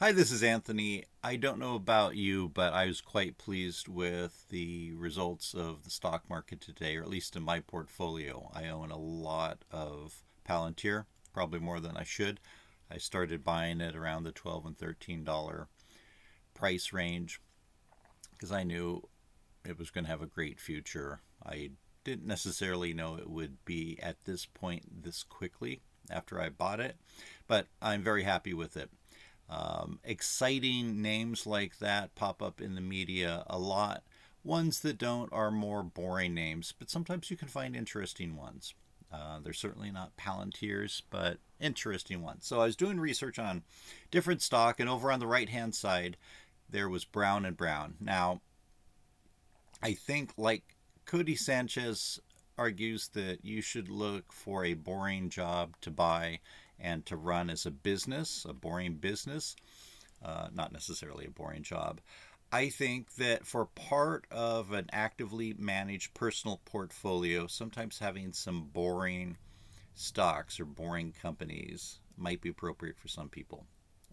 Hi, this is Anthony. I don't know about you, but I was quite pleased with the results of the stock market today, or at least in my portfolio. I own a lot of Palantir, probably more than I should. I started buying it around the $12 and $13 price range because I knew it was going to have a great future. I didn't necessarily know it would be at this point this quickly after I bought it, but I'm very happy with it. Exciting names like that pop up in the media a lot. Ones that don't are more boring names, but sometimes you can find interesting ones. They're certainly not Palantirs, but interesting ones. So I was doing research on different stock, and over on the right hand side, there was Brown and Brown. Now, I think, like Cody Sanchez argues, that you should look for a boring job to buy and to run as a business, a boring business, not necessarily a boring job. I think that for part of an actively managed personal portfolio, sometimes having some boring stocks or boring companies might be appropriate for some people.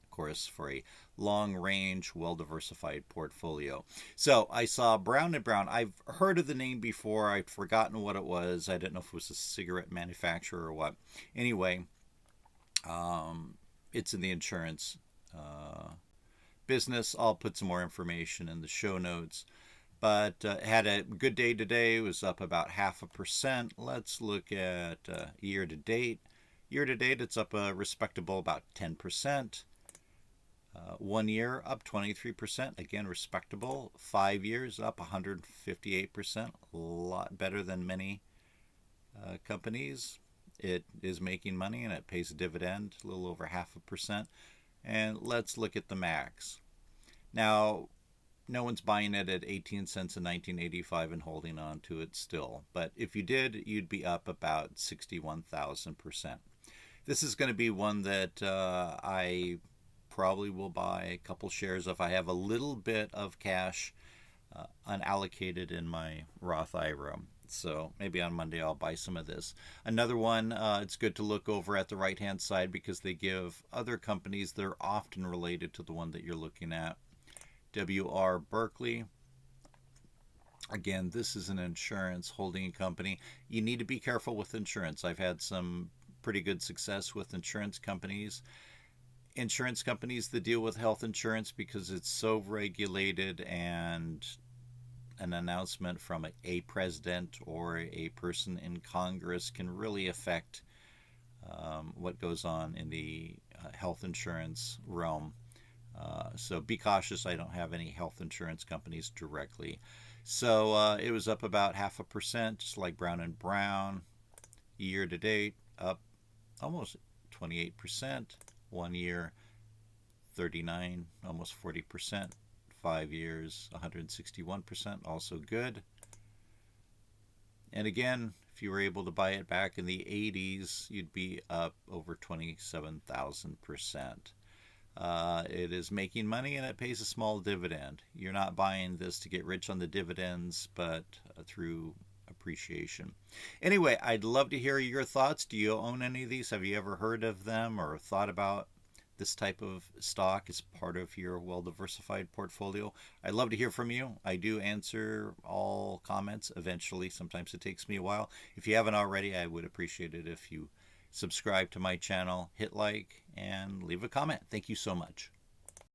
Of course, for a long range, well diversified portfolio. So I saw Brown and Brown. I've heard of the name before. I'd forgotten what it was. I didn't know if it was a cigarette manufacturer or what. Anyway, it's in the insurance business. I'll put some more information in the show notes. But had a good day today. It was up about 0.5%. Let's look at year to date. Year to date, it's up a respectable about 10%. 1 year up 23%, again respectable. 5 years up 158%, a lot better than many companies. It is making money and it pays a dividend, a little over 0.5%. And let's look at the max. Now, no one's buying it at 18 cents in 1985 and holding on to it still. But if you did, you'd be up about 61,000%. This is going to be one that I probably will buy a couple shares of. I have a little bit of cash unallocated in my Roth IRA. So maybe on Monday I'll buy some of this. Another one, it's good to look over at the right-hand side because they give other companies that are often related to the one that you're looking at. WR Berkley. Again, this is an insurance holding company. You need to be careful with insurance. I've had some pretty good success with insurance companies. Insurance companies that deal with health insurance because it's so regulated, and an announcement from a president or a person in Congress can really affect what goes on in the health insurance realm. So be cautious. I don't have any health insurance companies directly. So it was up about 0.5%, just like Brown and Brown. Year to date, up almost 28%. 1 year, 39, almost 40%. 5 years, 161%, also good. And again, if you were able to buy it back in the 80s, you'd be up over 27,000%. It is making money and it pays a small dividend. You're not buying this to get rich on the dividends, but through appreciation. Anyway, I'd love to hear your thoughts. Do you own any of these? Have you ever heard of them or thought about this type of stock as part of your well-diversified portfolio? I'd love to hear from you. I do answer all comments eventually. Sometimes it takes me a while. If you haven't already, I would appreciate it if you subscribe to my channel, hit like, and leave a comment. Thank you so much.